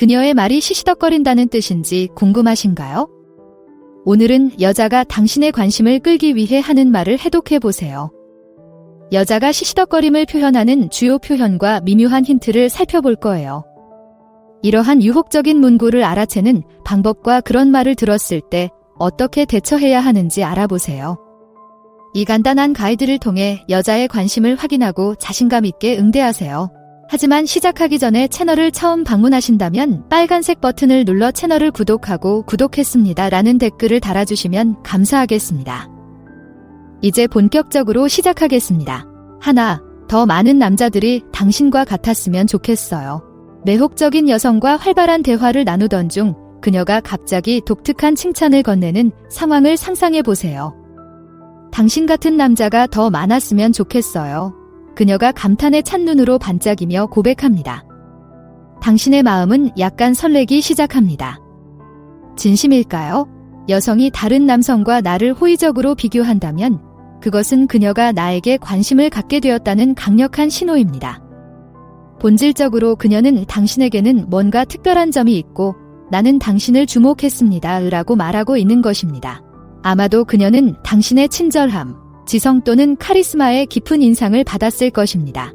그녀의 말이 시시덕거린다는 뜻인지 궁금하신가요? 오늘은 여자가 당신의 관심을 끌기 위해 하는 말을 해독해 보세요. 여자가 시시덕거림을 표현하는 주요 표현과 미묘한 힌트를 살펴볼 거예요. 이러한 유혹적인 문구를 알아채는 방법과 그런 말을 들었을 때 어떻게 대처해야 하는지 알아보세요. 이 간단한 가이드를 통해 여자의 관심을 확인하고 자신감 있게 응대하세요. 하지만 시작하기 전에 채널을 처음 방문하신다면 빨간색 버튼을 눌러 채널을 구독하고 구독했습니다 라는 댓글을 달아주시면 감사하겠습니다. 이제 본격적으로 시작하겠습니다. 하나, 더 많은 남자들이 당신과 같았으면 좋겠어요. 매혹적인 여성과 활발한 대화를 나누던 중 그녀가 갑자기 독특한 칭찬을 건네는 상황을 상상해 보세요. 당신 같은 남자가 더 많았으면 좋겠어요. 그녀가 감탄에 찬 눈으로 반짝이며 고백합니다. 당신의 마음은 약간 설레기 시작합니다. 진심일까요? 여성이 다른 남성과 나를 호의적으로 비교한다면 그것은 그녀가 나에게 관심을 갖게 되었다는 강력한 신호입니다. 본질적으로 그녀는 당신에게는 뭔가 특별한 점이 있고 나는 당신을 주목했습니다 라고 말하고 있는 것입니다. 아마도 그녀는 당신의 친절함, 지성 또는 카리스마의 깊은 인상을 받았을 것입니다.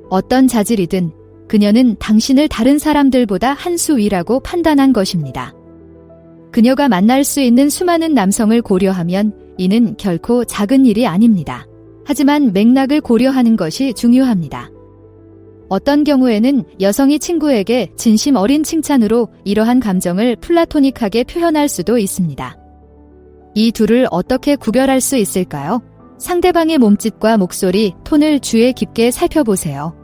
어떤 자질이든 그녀는 당신을 다른 사람들보다 한 수 위라고 판단한 것입니다. 그녀가 만날 수 있는 수많은 남성을 고려하면 이는 결코 작은 일이 아닙니다. 하지만 맥락을 고려하는 것이 중요합니다. 어떤 경우에는 여성이 친구에게 진심 어린 칭찬으로 이러한 감정을 플라토닉하게 표현할 수도 있습니다. 이 둘을 어떻게 구별할 수 있을까요? 상대방의 몸짓과 목소리, 톤을 주의 깊게 살펴보세요.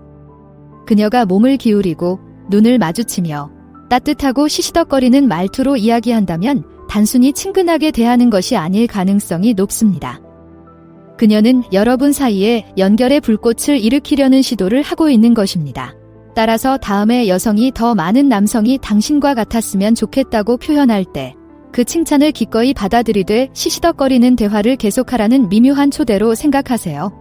그녀가 몸을 기울이고 눈을 마주치며 따뜻하고 시시덕거리는 말투로 이야기한다면 단순히 친근하게 대하는 것이 아닐 가능성이 높습니다. 그녀는 여러분 사이에 연결의 불꽃을 일으키려는 시도를 하고 있는 것입니다. 따라서 다음에 여성이 더 많은 남성이 당신과 같았으면 좋겠다고 표현할 때 그 칭찬을 기꺼이 받아들이되 시시덕거리는 대화를 계속하라는 미묘한 초대로 생각하세요.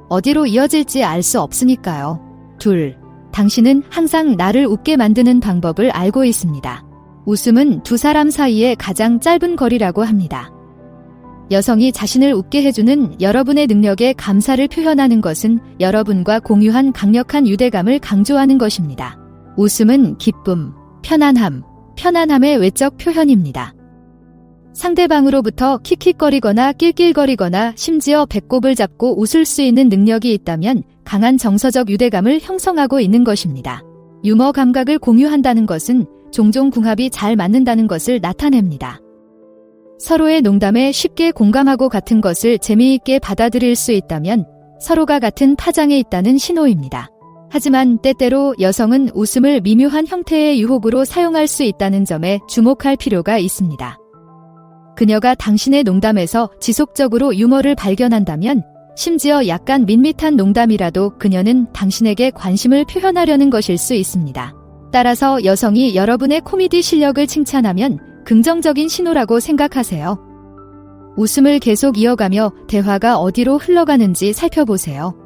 어디로 이어질지 알 수 없으니까요. 둘, 당신은 항상 나를 웃게 만드는 방법을 알고 있습니다. 웃음은 두 사람 사이의 가장 짧은 거리라고 합니다. 여성이 자신을 웃게 해주는 여러분의 능력에 감사를 표현하는 것은 여러분과 공유한 강력한 유대감을 강조하는 것입니다. 웃음은 기쁨, 편안함의 외적 표현입니다. 상대방으로부터 킥킥거리거나 낄낄거리거나 심지어 배꼽을 잡고 웃을 수 있는 능력이 있다면 강한 정서적 유대감을 형성하고 있는 것입니다. 유머 감각을 공유한다는 것은 종종 궁합이 잘 맞는다는 것을 나타냅니다. 서로의 농담에 쉽게 공감하고 같은 것을 재미있게 받아들일 수 있다면 서로가 같은 파장에 있다는 신호입니다. 하지만 때때로 여성은 웃음을 미묘한 형태의 유혹으로 사용할 수 있다는 점에 주목할 필요가 있습니다. 그녀가 당신의 농담에서 지속적으로 유머를 발견한다면 심지어 약간 밋밋한 농담이라도 그녀는 당신에게 관심을 표현하려는 것일 수 있습니다. 따라서 여성이 여러분의 코미디 실력을 칭찬하면 긍정적인 신호라고 생각하세요. 웃음을 계속 이어가며 대화가 어디로 흘러가는지 살펴보세요.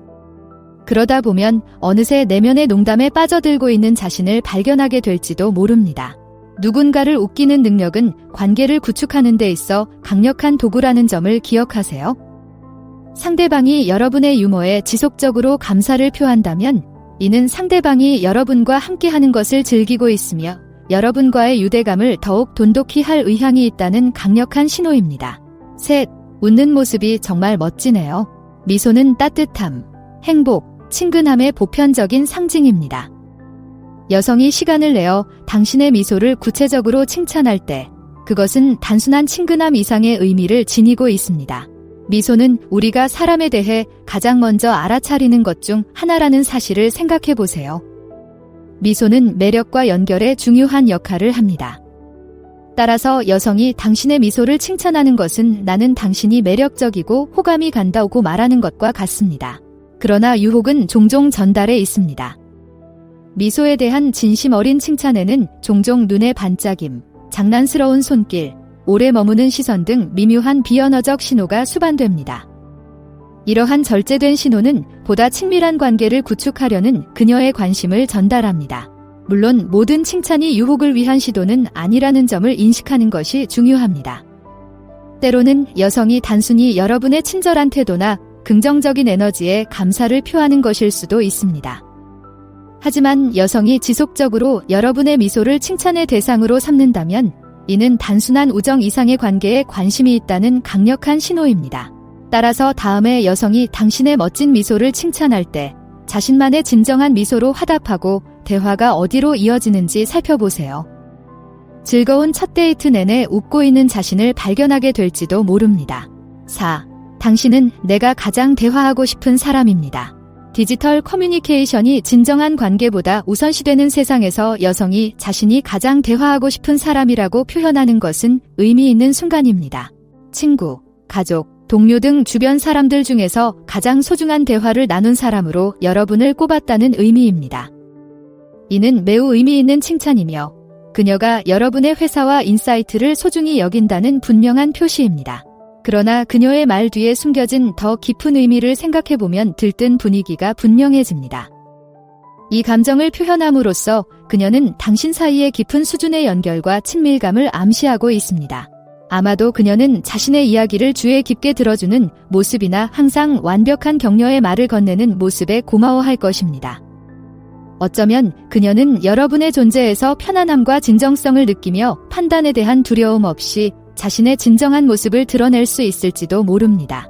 그러다 보면 어느새 내면의 농담에 빠져들고 있는 자신을 발견하게 될지도 모릅니다. 누군가를 웃기는 능력은 관계를 구축하는 데 있어 강력한 도구라는 점을 기억하세요. 상대방이 여러분의 유머에 지속적으로 감사를 표한다면 이는 상대방이 여러분과 함께하는 것을 즐기고 있으며 여러분과의 유대감을 더욱 돈독히 할 의향이 있다는 강력한 신호입니다. 셋, 웃는 모습이 정말 멋지네요. 미소는 따뜻함, 행복, 친근함의 보편적인 상징입니다. 여성이 시간을 내어 당신의 미소를 구체적으로 칭찬할 때 그것은 단순한 친근함 이상의 의미를 지니고 있습니다. 미소는 우리가 사람에 대해 가장 먼저 알아차리는 것 중 하나라는 사실을 생각해 보세요. 미소는 매력과 연결에 중요한 역할을 합니다. 따라서 여성이 당신의 미소를 칭찬하는 것은 나는 당신이 매력적이고 호감이 간다고 말하는 것과 같습니다. 그러나 유혹은 종종 전달해 있습니다. 미소에 대한 진심 어린 칭찬에는 종종 눈의 반짝임, 장난스러운 손길, 오래 머무는 시선 등 미묘한 비언어적 신호가 수반됩니다. 이러한 절제된 신호는 보다 친밀한 관계를 구축하려는 그녀의 관심을 전달합니다. 물론 모든 칭찬이 유혹을 위한 시도는 아니라는 점을 인식하는 것이 중요합니다. 때로는 여성이 단순히 여러분의 친절한 태도나 긍정적인 에너지에 감사를 표하는 것일 수도 있습니다. 하지만 여성이 지속적으로 여러분의 미소를 칭찬의 대상으로 삼는다면 이는 단순한 우정 이상의 관계에 관심이 있다는 강력한 신호입니다. 따라서 다음에 여성이 당신의 멋진 미소를 칭찬할 때 자신만의 진정한 미소로 화답하고 대화가 어디로 이어지는지 살펴보세요. 즐거운 첫 데이트 내내 웃고 있는 자신을 발견하게 될지도 모릅니다. 4. 당신은 내가 가장 대화하고 싶은 사람입니다. 디지털 커뮤니케이션이 진정한 관계보다 우선시되는 세상에서 여성이 자신이 가장 대화하고 싶은 사람이라고 표현하는 것은 의미 있는 순간입니다. 친구, 가족, 동료 등 주변 사람들 중에서 가장 소중한 대화를 나눈 사람으로 여러분을 꼽았다는 의미입니다. 이는 매우 의미 있는 칭찬이며 그녀가 여러분의 회사와 인사이트를 소중히 여긴다는 분명한 표시입니다. 그러나 그녀의 말 뒤에 숨겨진 더 깊은 의미를 생각해보면 들뜬 분위기가 분명해집니다. 이 감정을 표현함으로써 그녀는 당신 사이의 깊은 수준의 연결과 친밀감을 암시하고 있습니다. 아마도 그녀는 자신의 이야기를 주에 깊게 들어주는 모습이나 항상 완벽한 격려의 말을 건네는 모습에 고마워할 것입니다. 어쩌면 그녀는 여러분의 존재에서 편안함과 진정성을 느끼며 판단에 대한 두려움 없이 자신의 진정한 모습을 드러낼 수 있을지도 모릅니다.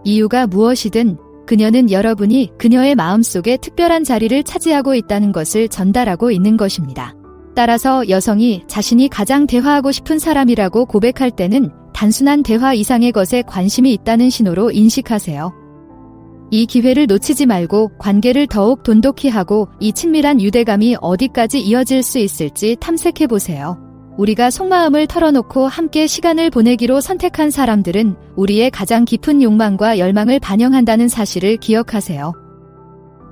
이유가 무엇이든 그녀는 여러분이 그녀의 마음속에 특별한 자리를 차지하고 있다는 것을 전달하고 있는 것입니다. 따라서 여성이 자신이 가장 대화하고 싶은 사람이라고 고백할 때는 단순한 대화 이상의 것에 관심이 있다는 신호로 인식하세요. 이 기회를 놓치지 말고 관계를 더욱 돈독히 하고 이 친밀한 유대감이 어디까지 이어질 수 있을지 탐색해보세요. 우리가 속마음을 털어놓고 함께 시간을 보내기로 선택한 사람들은 우리의 가장 깊은 욕망과 열망을 반영한다는 사실을 기억하세요.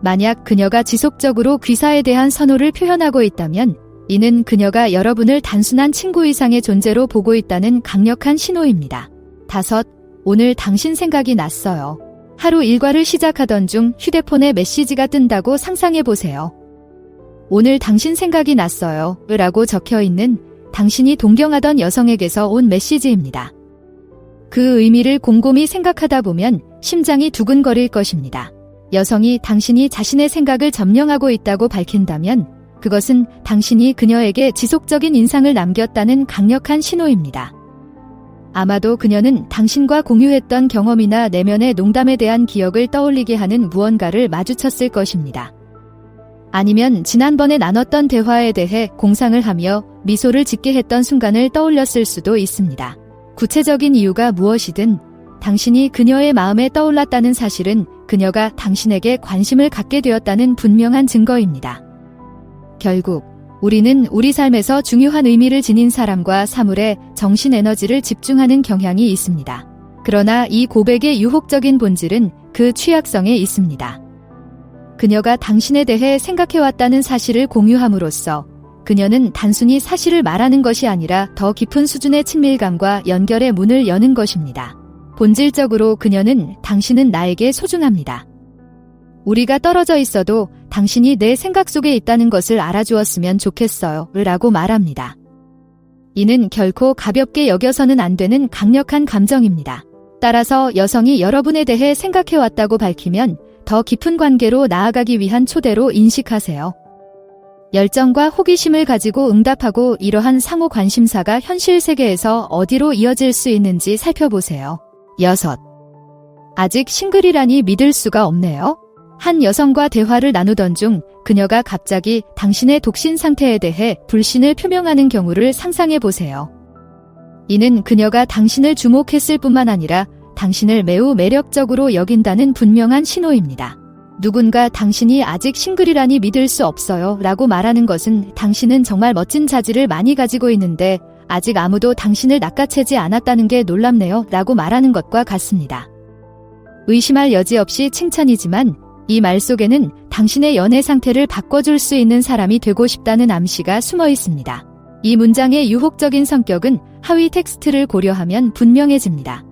만약 그녀가 지속적으로 귀사에 대한 선호를 표현하고 있다면 이는 그녀가 여러분을 단순한 친구 이상의 존재로 보고 있다는 강력한 신호입니다. 5. 오늘 당신 생각이 났어요. 하루 일과를 시작하던 중 휴대폰에 메시지가 뜬다고 상상해보세요. 오늘 당신 생각이 났어요. 라고 적혀있는 당신이 동경하던 여성에게서 온 메시지입니다. 그 의미를 곰곰이 생각하다 보면 심장이 두근거릴 것입니다. 여성이 당신이 자신의 생각을 점령하고 있다고 밝힌다면 그것은 당신이 그녀에게 지속적인 인상을 남겼다는 강력한 신호입니다. 아마도 그녀는 당신과 공유했던 경험이나 내면의 농담에 대한 기억을 떠올리게 하는 무언가를 마주쳤을 것입니다. 아니면 지난번에 나눴던 대화에 대해 공상을 하며 미소를 짓게 했던 순간을 떠올렸을 수도 있습니다. 구체적인 이유가 무엇이든 당신이 그녀의 마음에 떠올랐다는 사실은 그녀가 당신에게 관심을 갖게 되었다는 분명한 증거입니다. 결국 우리는 우리 삶에서 중요한 의미를 지닌 사람과 사물에 정신 에너지를 집중하는 경향이 있습니다. 그러나 이 고백의 유혹적인 본질은 그 취약성에 있습니다. 그녀가 당신에 대해 생각해왔다는 사실을 공유함으로써 그녀는 단순히 사실을 말하는 것이 아니라 더 깊은 수준의 친밀감과 연결의 문을 여는 것입니다. 본질적으로 그녀는 당신은 나에게 소중합니다. 우리가 떨어져 있어도 당신이 내 생각 속에 있다는 것을 알아주었으면 좋겠어요. 라고 말합니다. 이는 결코 가볍게 여겨서는 안 되는 강력한 감정입니다. 따라서 여성이 여러분에 대해 생각해왔다고 밝히면 더 깊은 관계로 나아가기 위한 초대로 인식하세요. 열정과 호기심을 가지고 응답하고 이러한 상호 관심사가 현실 세계에서 어디로 이어질 수 있는지 살펴보세요. 6. 아직 싱글이라니 믿을 수가 없네요. 한 여성과 대화를 나누던 중 그녀가 갑자기 당신의 독신 상태에 대해 불신을 표명하는 경우를 상상해 보세요. 이는 그녀가 당신을 주목했을 뿐만 아니라 당신을 매우 매력적으로 여긴다는 분명한 신호입니다. 누군가 당신이 아직 싱글이라니 믿을 수 없어요 라고 말하는 것은 당신은 정말 멋진 자질을 많이 가지고 있는데 아직 아무도 당신을 낚아채지 않았다는 게 놀랍네요 라고 말하는 것과 같습니다. 의심할 여지 없이 칭찬이지만 이 말 속에는 당신의 연애 상태를 바꿔줄 수 있는 사람이 되고 싶다는 암시가 숨어 있습니다. 이 문장의 유혹적인 성격은 하위 텍스트를 고려하면 분명해집니다.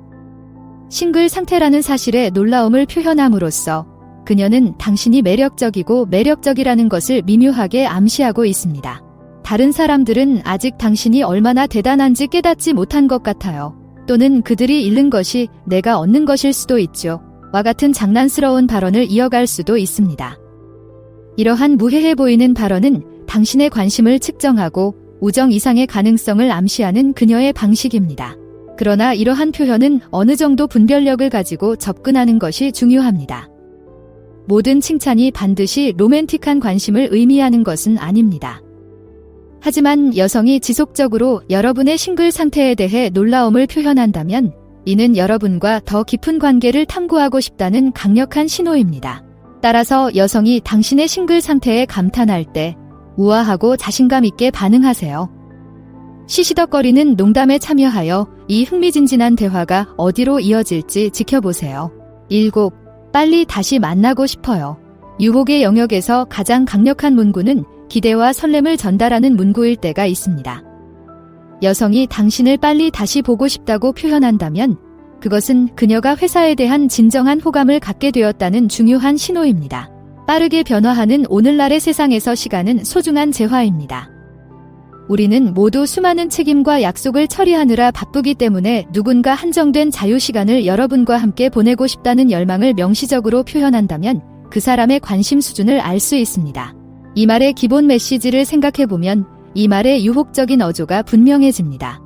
싱글 상태라는 사실에 놀라움을 표현함으로써 그녀는 당신이 매력적이고 매력적이라는 것을 미묘하게 암시하고 있습니다. 다른 사람들은 아직 당신이 얼마나 대단한지 깨닫지 못한 것 같아요. 또는 그들이 잃는 것이 내가 얻는 것일 수도 있죠. 와 같은 장난스러운 발언을 이어갈 수도 있습니다. 이러한 무해해 보이는 발언은 당신의 관심을 측정하고 우정 이상의 가능성을 암시하는 그녀의 방식입니다. 그러나 이러한 표현은 어느 정도 분별력을 가지고 접근하는 것이 중요합니다. 모든 칭찬이 반드시 로맨틱한 관심을 의미하는 것은 아닙니다. 하지만 여성이 지속적으로 여러분의 싱글 상태에 대해 놀라움을 표현한다면 이는 여러분과 더 깊은 관계를 탐구하고 싶다는 강력한 신호입니다. 따라서 여성이 당신의 싱글 상태에 감탄할 때 우아하고 자신감 있게 반응하세요. 시시덕거리는 농담에 참여하여 이 흥미진진한 대화가 어디로 이어질지 지켜보세요. 7. 빨리 다시 만나고 싶어요. 유혹의 영역에서 가장 강력한 문구는 기대와 설렘을 전달하는 문구일 때가 있습니다. 여성이 당신을 빨리 다시 보고 싶다고 표현한다면 그것은 그녀가 회사에 대한 진정한 호감을 갖게 되었다는 중요한 신호입니다. 빠르게 변화하는 오늘날의 세상에서 시간은 소중한 재화입니다. 우리는 모두 수많은 책임과 약속을 처리하느라 바쁘기 때문에 누군가 한정된 자유시간을 여러분과 함께 보내고 싶다는 열망을 명시적으로 표현한다면 그 사람의 관심 수준을 알 수 있습니다. 이 말의 기본 메시지를 생각해보면 이 말의 유혹적인 어조가 분명해집니다.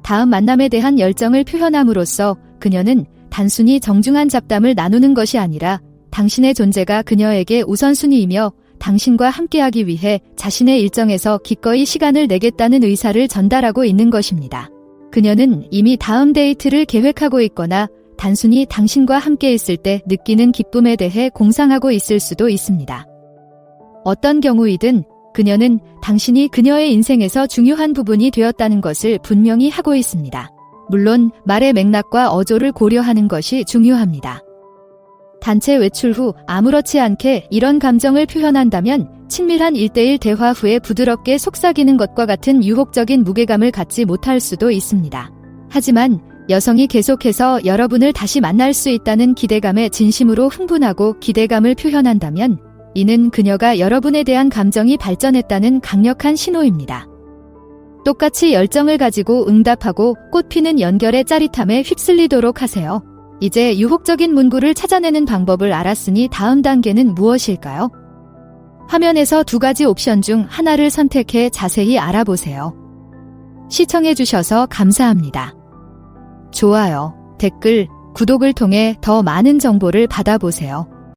다음 만남에 대한 열정을 표현함으로써 그녀는 단순히 정중한 잡담을 나누는 것이 아니라 당신의 존재가 그녀에게 우선순위이며 당신과 함께하기 위해 자신의 일정에서 기꺼이 시간을 내겠다는 의사를 전달하고 있는 것입니다. 그녀는 이미 다음 데이트를 계획하고 있거나 단순히 당신과 함께 있을 때 느끼는 기쁨에 대해 공상하고 있을 수도 있습니다. 어떤 경우이든 그녀는 당신이 그녀의 인생에서 중요한 부분이 되었다는 것을 분명히 하고 있습니다. 물론 말의 맥락과 어조를 고려하는 것이 중요합니다. 단체 외출 후 아무렇지 않게 이런 감정을 표현한다면 친밀한 1대1 대화 후에 부드럽게 속삭이는 것과 같은 유혹적인 무게감을 갖지 못할 수도 있습니다. 하지만 여성이 계속해서 여러분을 다시 만날 수 있다는 기대감에 진심으로 흥분하고 기대감을 표현한다면 이는 그녀가 여러분에 대한 감정이 발전했다는 강력한 신호입니다. 똑같이 열정을 가지고 응답하고 꽃피는 연결의 짜릿함에 휩쓸리도록 하세요. 이제 유혹적인 문구를 찾아내는 방법을 알았으니 다음 단계는 무엇일까요? 화면에서 2가지 옵션 중 하나를 선택해 자세히 알아보세요. 시청해주셔서 감사합니다. 좋아요, 댓글, 구독을 통해 더 많은 정보를 받아보세요.